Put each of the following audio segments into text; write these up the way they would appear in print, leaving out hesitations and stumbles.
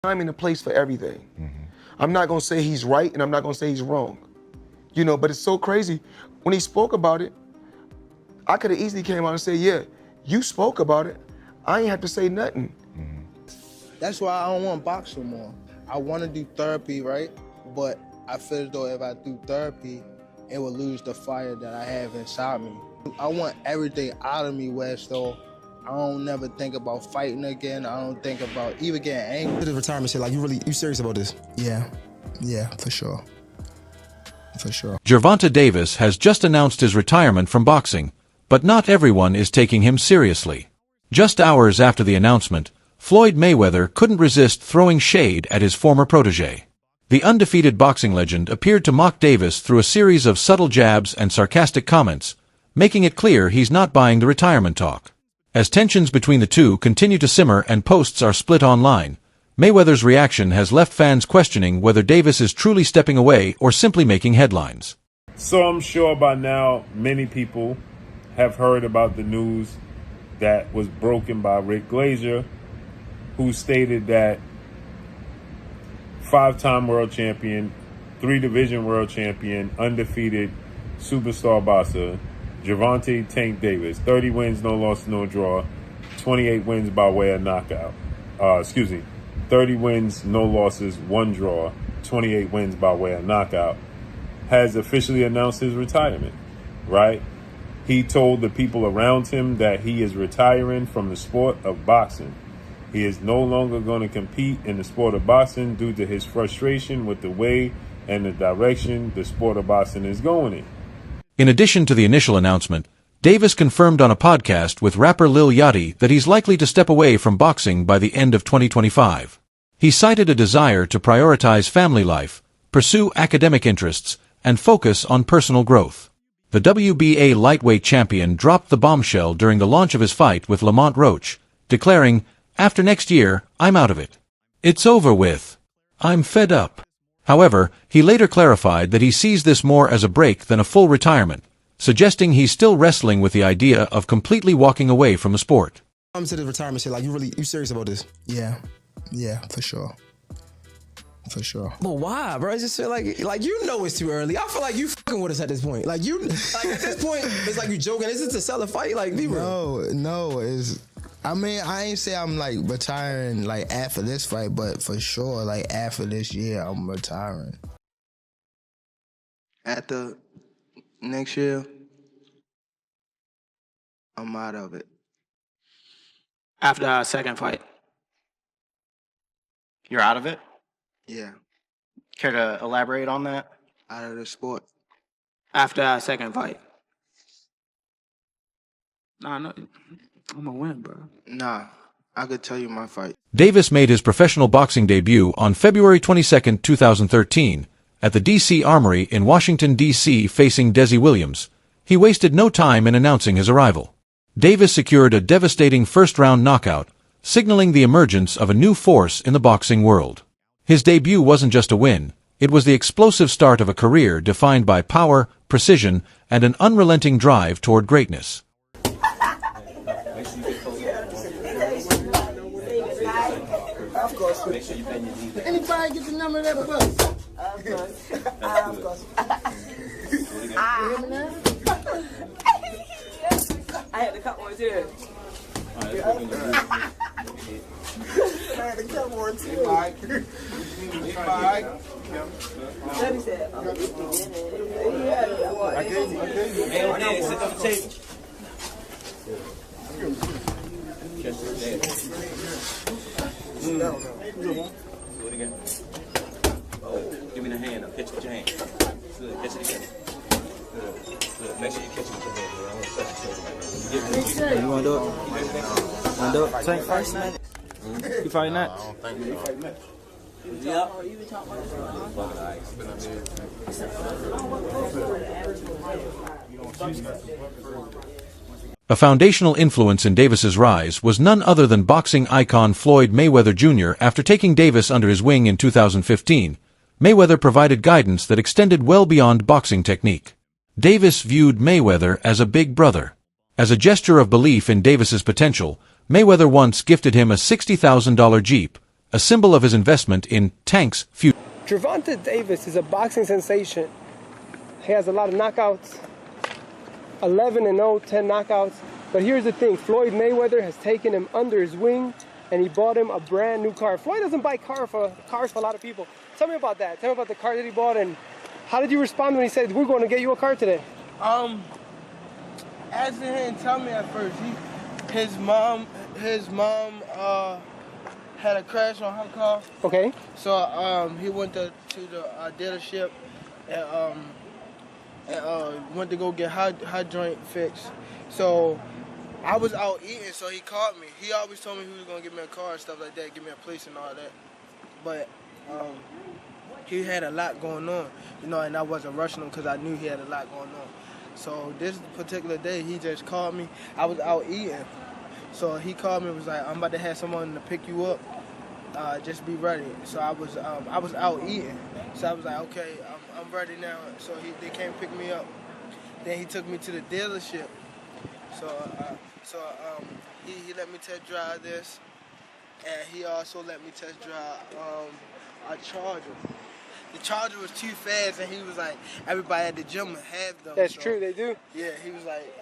time and a place for everything. I'm not gonna say he's right and I'm not gonna say he's wrong. You know, but it's so crazy. When he spoke about it, I could have easily came out and said, yeah, you spoke about it. I ain't have to say nothing. That's why I don't want to box no more. I want to do therapy, right? But I feel as though if I do therapy, it will lose the fire that I have inside me. I want everything out of me, where so I don't never think about fighting again. I don't think about even getting angry. The retirement shit, like you serious about this? Yeah, for sure. For sure. Gervonta Davis has just announced his retirement from boxing, but not everyone is taking him seriously. Just hours after the announcement, Floyd Mayweather couldn't resist throwing shade at his former protégé. The undefeated boxing legend appeared to mock Davis through a series of subtle jabs and sarcastic comments, making it clear he's not buying the retirement talk. As tensions between the two continue to simmer and posts are split online, Mayweather's reaction has left fans questioning whether Davis is truly stepping away or simply making headlines. So I'm sure by now many people have heard about the news that was broken by Rick Glazier, who stated that five-time world champion, three-division world champion, undefeated superstar boxer, Gervonta Tank Davis, 30 wins, no loss, no draw, 28 wins by way of knockout. 30 wins, no losses, 1 draw, 28 wins by way of knockout, has officially announced his retirement, right? He told the people around him that he is retiring from the sport of boxing. He is no longer going to compete in the sport of boxing due to his frustration with the way and the direction the sport of boxing is going in. In addition to the initial announcement, Davis confirmed on a podcast with rapper Lil Yachty that he's likely to step away from boxing by the end of 2025. He cited a desire to prioritize family life, pursue academic interests, and focus on personal growth. The WBA lightweight champion dropped the bombshell during the launch of his fight with Lamont Roach, declaring, "After next year, I'm out of it. It's over with. I'm fed up." However, he later clarified that he sees this more as a break than a full retirement, suggesting he's still wrestling with the idea of completely walking away from the sport. I'm to the retirement shit, like you serious about this? Yeah, for sure. For sure. But why, bro? It's just feel like you know it's too early. I feel like you fucking with us at this point. Like at this point, it's like you joking. Is it to sell a fight? Like, be real. No, I mean, I ain't say I'm like retiring like after this fight, but for sure, like after this year, I'm retiring. After next year, I'm out of it. After our second fight, you're out of it? Yeah, Care to elaborate on that? out of the sport. After our second fight. Nah, no, I'm gonna win, bro. Nah, I could tell you my fight. Davis made his professional boxing debut on February 22, 2013, at the D.C. Armory in Washington, D.C. facing Desi Williams. He wasted no time in announcing his arrival. Davis secured a devastating first-round knockout, signaling the emergence of a new force in the boxing world. His debut wasn't just a win, it was the explosive start of a career defined by power, precision, and an unrelenting drive toward greatness. Of course. Anybody get the number of that bus? Of course. Of course. You hear me now? I had to cut one too. I had to cut one too. Daddy said, oh, I gave you. Sit on the table. Do it again. Oh, give me the hand. I'll catch it with your hand. Good. Catch it again. Good. Make sure you catch it with your hand. I want to touch your shoulder right now. You want to do it? Want to do it? Tank first, man. You fighting that? I don't think you fighting that. A foundational influence in Davis's rise was none other than boxing icon Floyd Mayweather Jr. After taking Davis under his wing in 2015, Mayweather provided guidance that extended well beyond boxing technique. Davis viewed Mayweather as a big brother. As a gesture of belief in Davis's potential, Mayweather once gifted him a $60,000 Jeep, a symbol of his investment in Tank's future. Gervonta Davis is a boxing sensation. He has a lot of knockouts, 11-0, 10 knockouts. But here's the thing, Floyd Mayweather has taken him under his wing and he bought him a brand new car. Floyd doesn't buy cars for a lot of people. Tell me about that. Tell me about the car that he bought, and how did you respond when he said, we're going to get you a car today? As he didn't tell me at first. His mom had a crash on her car. Okay. So he went to the dealership and went to go get her joint fixed. So I was out eating, so he called me. He always told me he was gonna give me a car and stuff like that, give me a place and all that. But he had a lot going on, and I wasn't rushing him because I knew he had a lot going on. So this particular day, he just called me. I was out eating, so he called me and was like, "I'm about to have someone to pick you up. Just be ready." So I was out eating, so I was like, "Okay, I'm ready now." So they came pick me up. Then he took me to the dealership. So he let me test drive this, and he also let me test drive a Charger. The Charger was too fast, and he was like, everybody at the gym have them. That's true, they do. Yeah, he was like,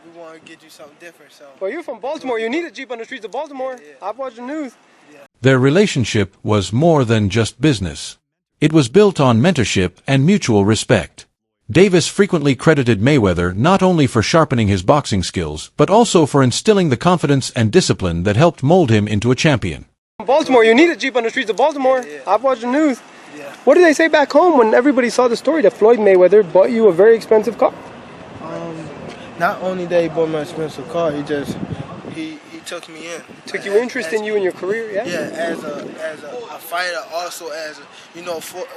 we want to get you something different. So. Well, you're from Baltimore. You need a Jeep on the streets of Baltimore. Yeah. I've watched the news. Yeah. Their relationship was more than just business. It was built on mentorship and mutual respect. Davis frequently credited Mayweather not only for sharpening his boxing skills, but also for instilling the confidence and discipline that helped mold him into a champion. Baltimore, you need a Jeep on the streets of Baltimore. Yeah. I've watched the news. Yeah. What did they say back home when everybody saw the story that Floyd Mayweather bought you a very expensive car? Not only that he bought me an expensive car, he took me in. Took you interest in you and your career, yeah? Yeah, as a fighter, also as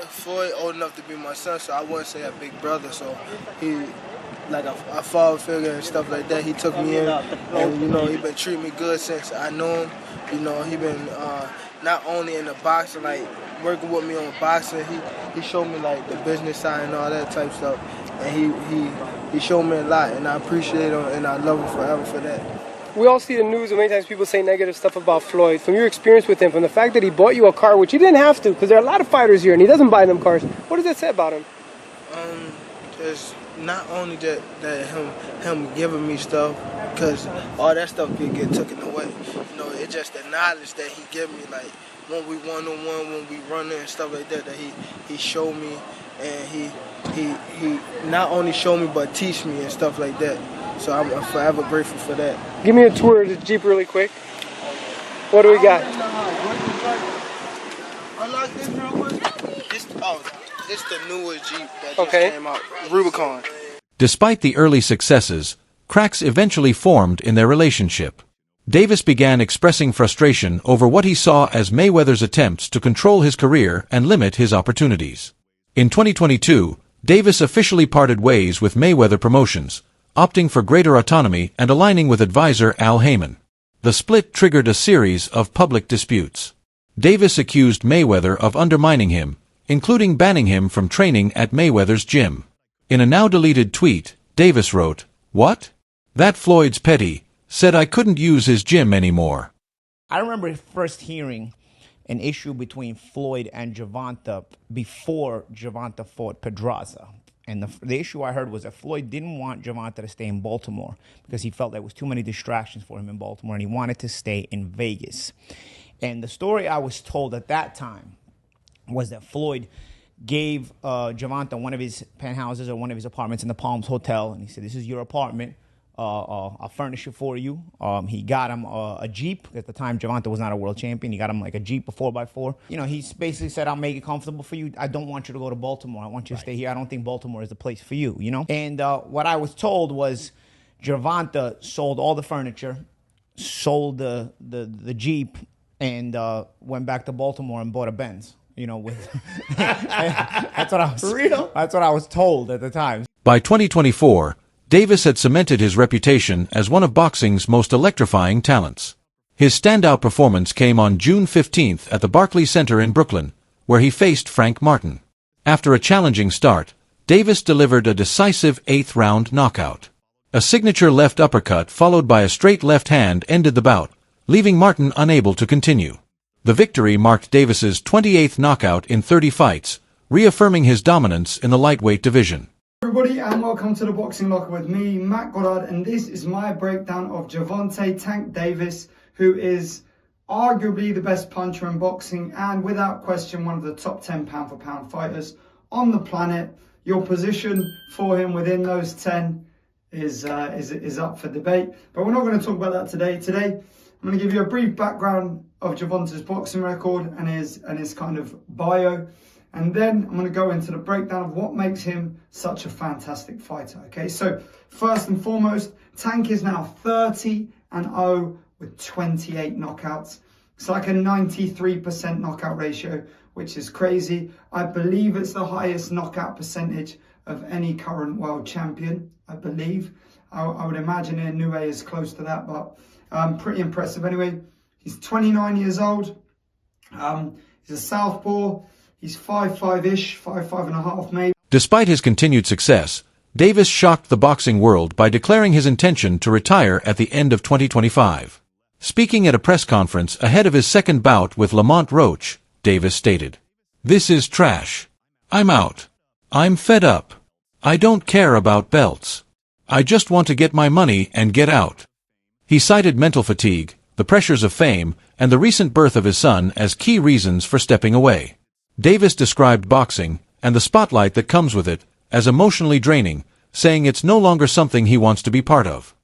Floyd old enough to be my son, so I wouldn't say a big brother. So he, like a father figure and stuff like that. He took me in, and he been treating me good since I knew him. He been not only in the boxing, like working with me on boxing. He showed me like the business side and all that type stuff, and he showed me a lot, and I appreciate him and I love him forever for that. We all see the news, and many times people say negative stuff about Floyd. From your experience with him, from the fact that he bought you a car, which he didn't have to, because there are a lot of fighters here, and he doesn't buy them cars. What does that say about him? Just not only that him giving me stuff, because all that stuff could get taken away. It's just the knowledge that he give me, like when we one-on-one, when we run and stuff like that, that he showed me, and he not only showed me but teach me and stuff like that. So I'm forever grateful for that. Give me a tour of the Jeep really quick. What do we got? Unlock this real quick. It's the newest Jeep that just came out, Rubicon. Despite the early successes, cracks eventually formed in their relationship. Davis began expressing frustration over what he saw as Mayweather's attempts to control his career and limit his opportunities. In 2022, Davis officially parted ways with Mayweather Promotions, opting for greater autonomy and aligning with advisor Al Heyman. The split triggered a series of public disputes. Davis accused Mayweather of undermining him, including banning him from training at Mayweather's gym. In a now-deleted tweet, Davis wrote, "What? That Floyd's petty, said I couldn't use his gym anymore." I remember first hearing an issue between Floyd and Gervonta before Gervonta fought Pedraza. And the issue I heard was that Floyd didn't want Gervonta to stay in Baltimore because he felt there was too many distractions for him in Baltimore, and he wanted to stay in Vegas. And the story I was told at that time was that Floyd gave Gervonta one of his penthouses or one of his apartments in the Palms Hotel, and he said, "This is your apartment. I'll furnish it for you." He got him a Jeep. At the time, Gervonta was not a world champion. He got him like a Jeep, a 4x4. He basically said, "I'll make it comfortable for you. I don't want you to go to Baltimore. I want you to stay here. I don't think Baltimore is the place for you, And what I was told was Gervonta sold all the furniture, sold the Jeep, and went back to Baltimore and bought a Benz. That's what I was real. That's what I was told at the time. By 2024, Davis had cemented his reputation as one of boxing's most electrifying talents. His standout performance came on June 15th at the Barclays Center in Brooklyn, where he faced Frank Martin. After a challenging start, Davis delivered a decisive 8th-round knockout. A signature left uppercut followed by a straight left hand ended the bout, leaving Martin unable to continue. The victory marked Davis's 28th knockout in 30 fights, reaffirming his dominance in the lightweight division. Everybody, and welcome to the Boxing Locker with me, Matt Goddard, and this is my breakdown of Gervonta "Tank" Davis, who is arguably the best puncher in boxing and without question one of the top 10 pound for pound fighters on the planet. Your position for him within those 10 is up for debate, but we're not going to talk about that today. Today, I'm going to give you a brief background of Gervonta's boxing record and his kind of bio. And then I'm going to go into the breakdown of what makes him such a fantastic fighter. Okay, so first and foremost, Tank is now 30-0 with 28 knockouts. It's like a 93% knockout ratio, which is crazy. I believe it's the highest knockout percentage of any current world champion, I believe. I would imagine Inoue is close to that, but pretty impressive anyway. He's 29 years old. He's a southpaw. He's 5'5"-ish, 5'5.5" maybe. Despite his continued success, Davis shocked the boxing world by declaring his intention to retire at the end of 2025. Speaking at a press conference ahead of his second bout with Lamont Roach, Davis stated, "This is trash. I'm out. I'm fed up. I don't care about belts. I just want to get my money and get out." He cited mental fatigue, the pressures of fame, and the recent birth of his son as key reasons for stepping away. Davis described boxing, and the spotlight that comes with it, as emotionally draining, saying it's no longer something he wants to be part of.